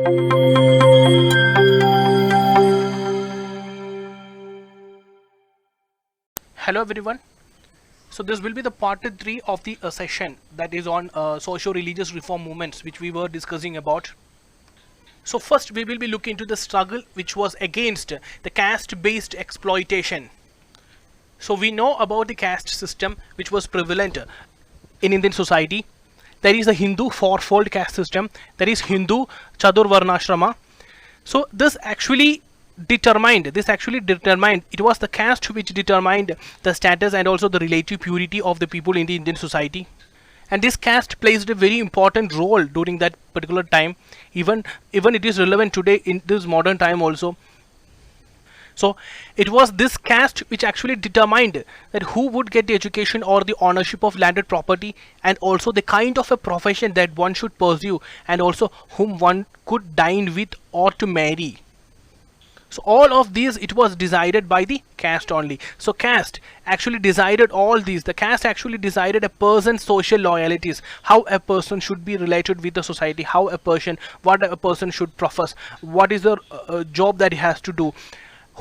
Hello everyone. So this will be the part 3 of the session that is on socio-religious reform movements which we were discussing about. So first we will be looking into the struggle which was against the caste-based exploitation. So we know about the caste system which was prevalent in Indian society. There is a Hindu fourfold caste system. There is Hindu Chaturvarnashrama. So this actually determined, it was the caste which determined the status and also the relative purity of the people in the Indian society. And this caste plays a very important role during that particular time. Even it is relevant today in this modern time also. So it was this caste which actually determined that who would get the education or the ownership of landed property, and also the kind of a profession that one should pursue, and also whom one could dine with or to marry. So all of these, it was decided by the caste only. So caste actually decided all these. The caste actually decided a person's social loyalties, how a person should be related with the society, what a person should profess, what is the job that he has to do,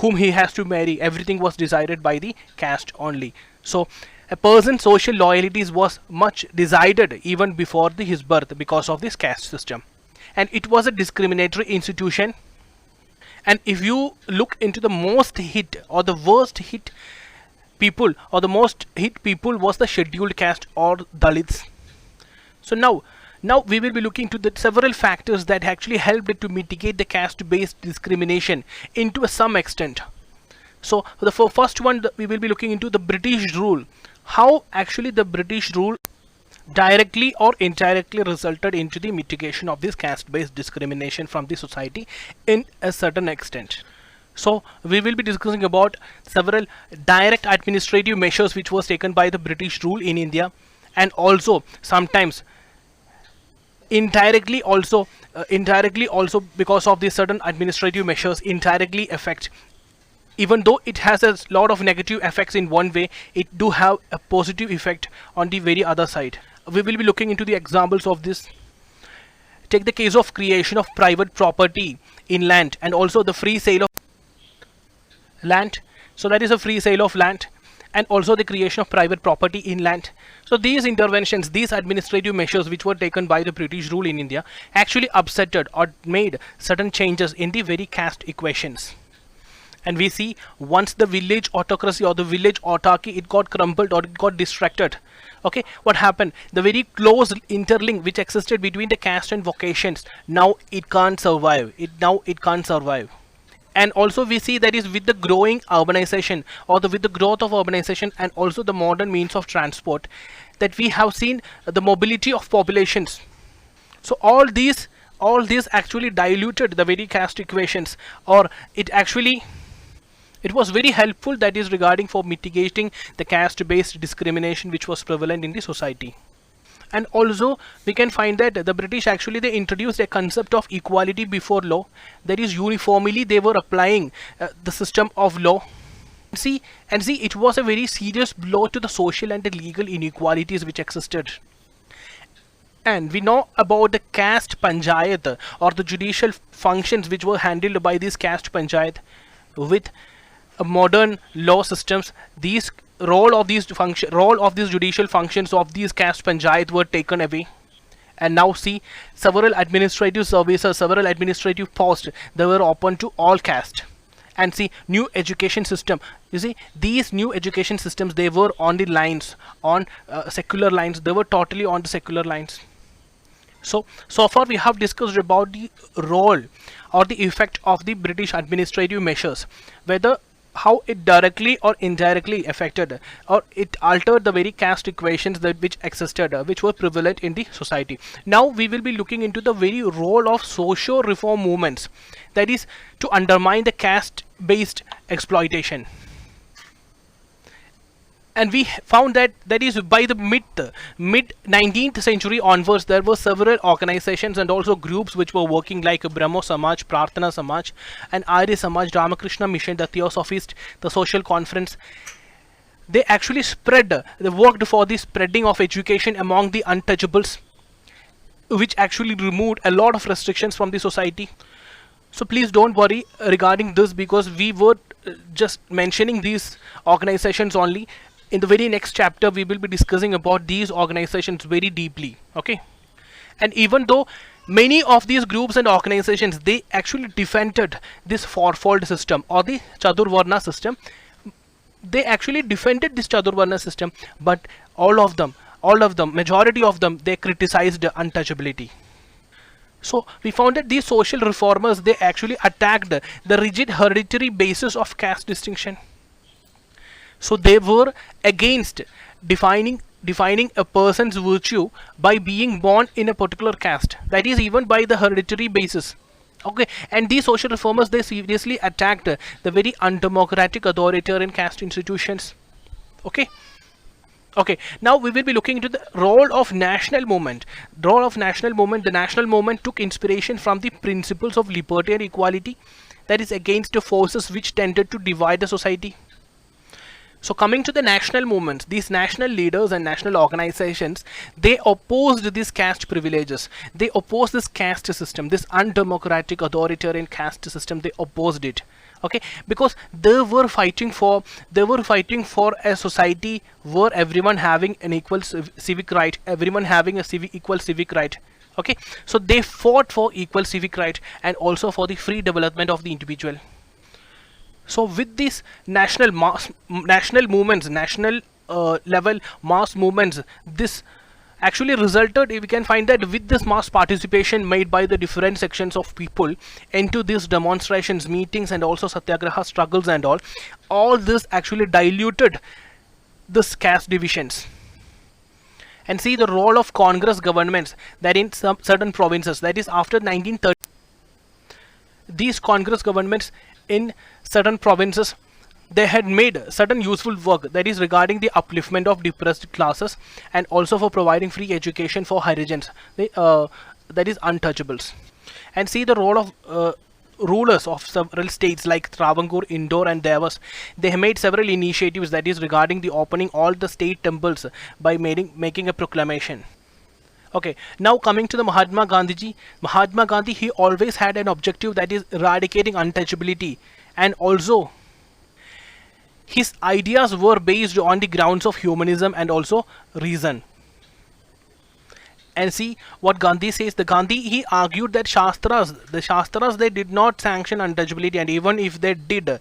whom he has to marry. Everything was decided by the caste only. So a person's social loyalties was much decided even before his birth because of this caste system. And it was a discriminatory institution. And if you look into the most hit or the worst hit people, or the most hit people, was the scheduled caste or Dalits. So now we will be looking to the several factors that actually helped to mitigate the caste-based discrimination into some extent. So the first one, we will be looking into the British rule. How actually the British rule directly or indirectly resulted into the mitigation of this caste-based discrimination from the society in a certain extent. So we will be discussing about several direct administrative measures which was taken by the British rule in India, and also sometimes indirectly also because of these certain administrative measures indirectly affect. Even though it has a lot of negative effects in one way, it do have a positive effect on the very other side. We will be looking into the examples of this. Take the case of creation of private property in land, and also the free sale of land. So that is a free sale of land, and also the creation of private property in land. So these interventions, these administrative measures which were taken by the British rule in India actually upsetted or made certain changes in the very caste equations. And we see once the village autocracy or the village autarky, it got crumbled or it got distracted. Okay, what happened? The very close interlink which existed between the caste and vocations, now it can't survive. It can't survive. And also we see that is with the growing urbanization, or with the growth of urbanization, and also the modern means of transport, that we have seen the mobility of populations. So all these actually diluted the very caste equations, or it was very helpful, that is regarding for mitigating the caste-based discrimination which was prevalent in the society. And also we can find that the British actually, they introduced a concept of equality before law. That is, uniformly they were applying the system of law. See, it was a very serious blow to the social and the legal inequalities which existed. And we know about the caste panchayat, or the judicial functions which were handled by this caste panchayat. With modern law systems, these role of these judicial functions of these caste panchayat were taken away. And now see, several administrative services, several administrative posts, they were open to all caste. And see, new education system, you see, these new education systems, they were on the lines, on secular lines. They were totally on the secular lines. So far we have discussed about the role or the effect of the British administrative measures, whether how it directly or indirectly affected or it altered the very caste equations that which existed, which were prevalent in the society. Now we will be looking into the very role of socio reform movements, that is to undermine the caste based exploitation. And we found that is by the mid 19th century onwards, there were several organizations and also groups which were working, like Brahmo Samaj, Prarthana Samaj, and Arya Samaj, Ramakrishna Mission, the Theosophist, the Social Conference. They actually worked for the spreading of education among the untouchables. which actually removed a lot of restrictions from the society. So please don't worry regarding this, because we were just mentioning these organizations only. In the very next chapter we will be discussing about these organizations very deeply. Okay, and even though many of these groups and organizations, they actually defended this fourfold system or the Chaturvarna system, they actually defended this Chaturvarna system, but all of them, majority of them, they criticized untouchability. So we found that these social reformers, they actually attacked the rigid hereditary basis of caste distinction. So they were against defining a person's virtue by being born in a particular caste, that is even by the hereditary basis. Okay, and these social reformers, they seriously attacked the very undemocratic authoritarian caste institutions. Okay. Okay, now we will be looking into the role of national movement. The national movement took inspiration from the principles of liberty and equality, that is against the forces which tended to divide the society. So coming to the national movements, these national leaders and national organizations, they opposed these caste privileges. They opposed this caste system, this undemocratic authoritarian caste system. They opposed it. Okay, because they were fighting for a society where everyone having an equal civic right, everyone having a equal civic right. Okay, so they fought for equal civic right and also for the free development of the individual. So with these national movements, national level mass movements, this actually resulted, we can find that with this mass participation made by the different sections of people into these demonstrations, meetings, and also satyagraha struggles and all this actually diluted this caste divisions. And see the role of Congress governments, that in some certain provinces, that is after 1930, these Congress governments in certain provinces, they had made certain useful work, that is regarding the upliftment of depressed classes and also for providing free education for Harijans, that is untouchables. And see the role of rulers of several states like Travancore, Indore and Devas. They made several initiatives, that is regarding the opening all the state temples by making a proclamation. Okay, now coming to the Mahatma Gandhi, he always had an objective, that is eradicating untouchability, and also his ideas were based on the grounds of humanism and also reason. And see what Gandhi says. He argued that the Shastras, they did not sanction untouchability, and even if they did,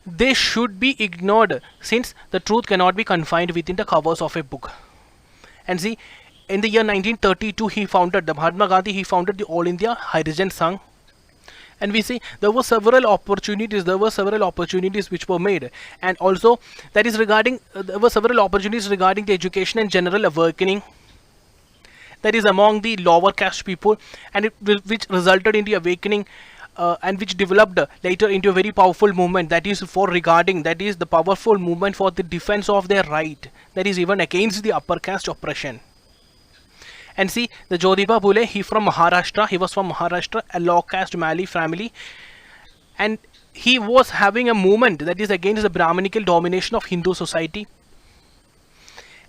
they should be ignored, since the truth cannot be confined within the covers of a book. And see, in the year 1932, Mahatma Gandhi, he founded the All India Harijan Sangh. And we see there were several opportunities which were made, and also that is regarding there were several opportunities regarding the education and general awakening, that is among the lower caste people, and which resulted in the awakening and which developed later into a very powerful movement, that is the powerful movement for the defense of their right, that is even against the upper caste oppression. And see the Jyotiba Phule, he was from Maharashtra, a low caste Mali family, and he was having a movement that is against the Brahminical domination of Hindu society.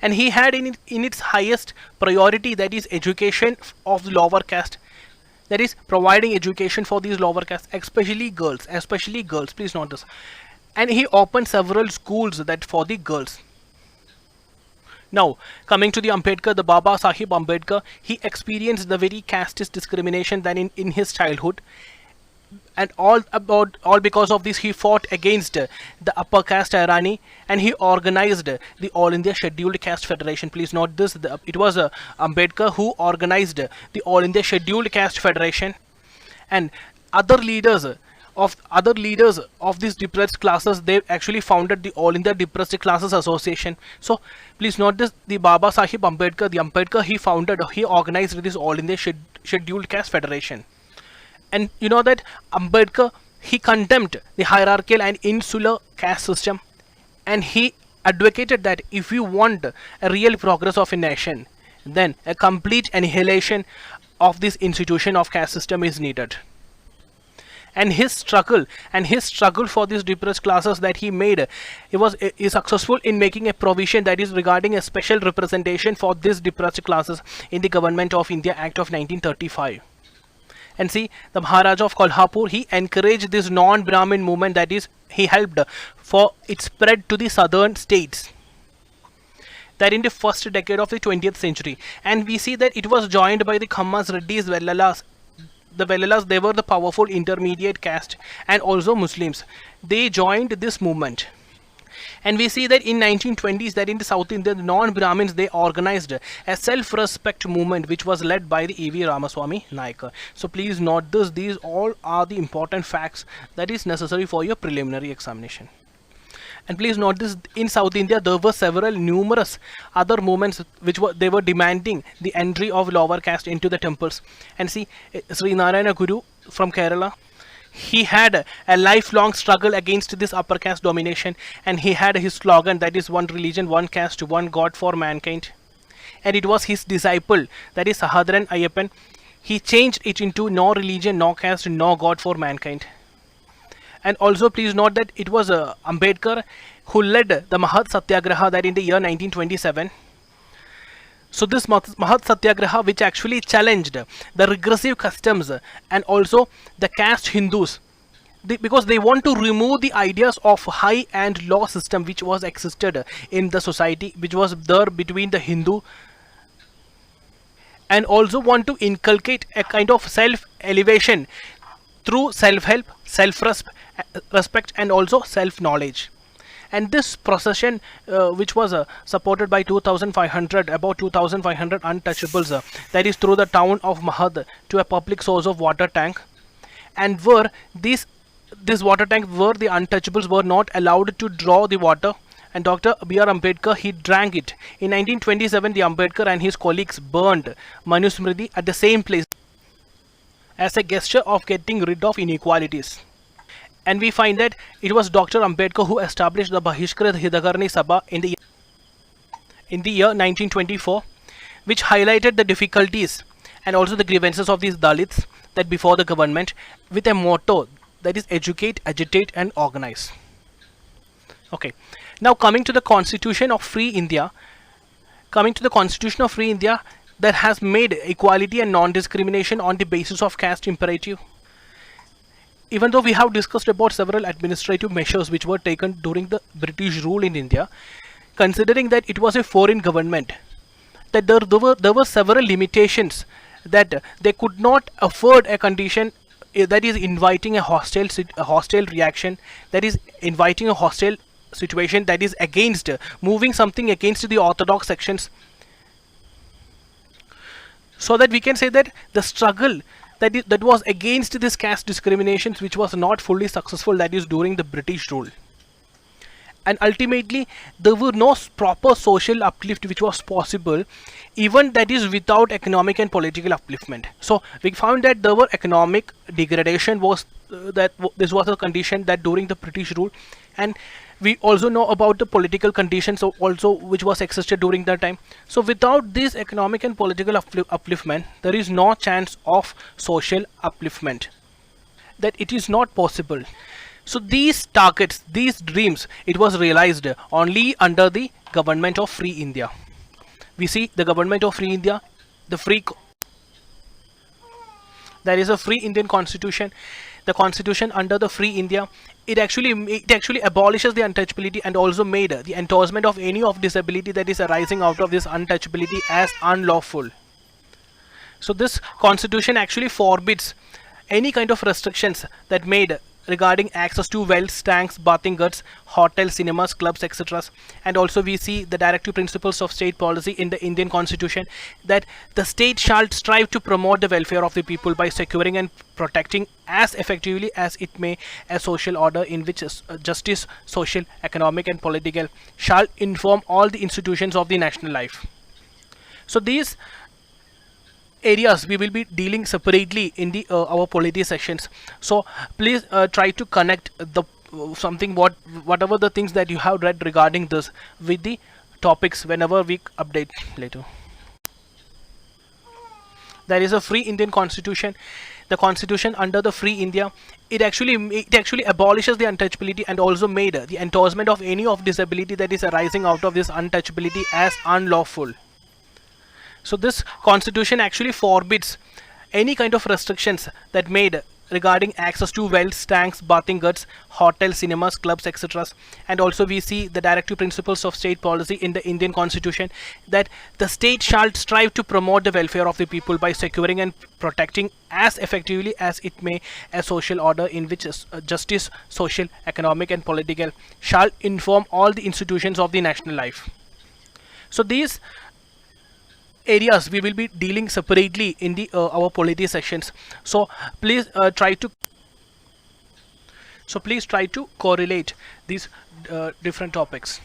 And he had in its highest priority, that is education of the lower caste, that is providing education for these lower castes, especially girls, please note this. And he opened several schools that for the girls. Now coming to the Ambedkar, the Baba Sahib Ambedkar, he experienced the very casteist discrimination that in his childhood, and all because of this he fought against the upper caste tyranny, and he organized the All India Scheduled Caste Federation. Please note this, it was Ambedkar who organized the All India Scheduled Caste Federation, and other leaders of these depressed classes, they actually founded the All India Depressed Classes Association. So please note this, the Baba Sahib Ambedkar, he organized this All India Scheduled Caste Federation. And you know that Ambedkar, he condemned the hierarchical and insular caste system, and he advocated that if you want a real progress of a nation, then a complete annihilation of this institution of caste system is needed. and his struggle for these depressed classes that he made, he successful in making a provision that is regarding a special representation for these depressed classes in the Government of India Act of 1935. And see, the Maharaja of Kolhapur, he encouraged this non-Brahmin movement, that is, he helped for its spread to the southern states, that in the first decade of the 20th century. And we see that it was joined by the Khammas, Reddis, Vellalas. The Vellalas, they were the powerful intermediate caste, and also Muslims. They joined this movement. And we see that in 1920s, that in the South India, the non-Brahmins, they organized a self-respect movement which was led by the E.V. Ramaswamy Naik. So please note this. These all are the important facts that is necessary for your preliminary examination. And please note this, in South India there were numerous other movements which they were demanding the entry of lower caste into the temples. And see, Sri Narayana Guru from Kerala, he had a lifelong struggle against this upper caste domination, and he had his slogan, that is one religion, one caste, one God for mankind. And it was his disciple, that is Sahadran Ayyappan, he changed it into no religion, no caste, no God for mankind. And also please note that it was Ambedkar who led the Mahat Satyagraha, that in the year 1927. So this Mahat Satyagraha, which actually challenged the regressive customs and also the caste Hindus, because they want to remove the ideas of high and low system which was existed in the society, which was there between the Hindu, and also want to inculcate a kind of self-elevation through self-help, self-respect, and also self-knowledge. And this procession, which was supported by about 2,500 untouchables, that is through the town of Mahad to a public source of water tank, and where this water tank, where the untouchables were not allowed to draw the water, and Dr. B.R. Ambedkar, he drank it. In 1927, the Ambedkar and his colleagues burned Manusmriti at the same place as a gesture of getting rid of inequalities. And we find that it was Dr. Ambedkar who established the Bahishkrit Hidakarni Sabha in the year 1924, which highlighted the difficulties and also the grievances of these Dalits that before the government, with a motto, that is educate, agitate, and organize. Okay, now coming to the Constitution of Free India, that has made equality and non-discrimination on the basis of caste imperative. Even though we have discussed about several administrative measures which were taken during the British rule in India, considering that it was a foreign government, that there were several limitations, that they could not afford a condition that is inviting a hostile reaction, that is inviting a hostile situation, that is against moving something against the orthodox sections. So that we can say that the struggle that was against this caste discriminations, which was not fully successful, that is during the British rule. And ultimately there were no proper social uplift which was possible, even that is without economic and political upliftment. So we found that there were economic degradation was this was a condition that during the British rule, and we also know about the political conditions also which was existed during that time. So without this economic and political upliftment, there is no chance of social upliftment, that it is not possible. So these targets, these dreams, it was realized only under the Government of Free India. We see the Government of Free India, there is a free Indian constitution. The constitution under the Free India, it actually abolishes the untouchability and also made the endorsement of any of disability that is arising out of this untouchability as unlawful. So this constitution actually forbids any kind of restrictions that made regarding access to wells, tanks, bathing guts, hotels, cinemas, clubs, etc. And also we see the directive principles of state policy in the Indian constitution, that the state shall strive to promote the welfare of the people by securing and protecting as effectively as it may a social order in which justice, social, economic and political shall inform all the institutions of the national life. So these areas we will be dealing separately in the our polity sessions. So please try to connect the whatever the things that you have read regarding this with the topics whenever we update later. There is a free Indian constitution. The constitution under the free India, it actually abolishes the untouchability and also made the endorsement of any of disability that is arising out of this untouchability as unlawful. So this constitution actually forbids any kind of restrictions that made regarding access to wells, tanks, bathing goods, hotels, cinemas, clubs, etc. And also we see the directive principles of state policy in the Indian constitution, that the state shall strive to promote the welfare of the people by securing and protecting as effectively as it may a social order in which justice, social, economic and political shall inform all the institutions of the national life. So these areas we will be dealing separately in the our polity sections. So please try to correlate these different topics.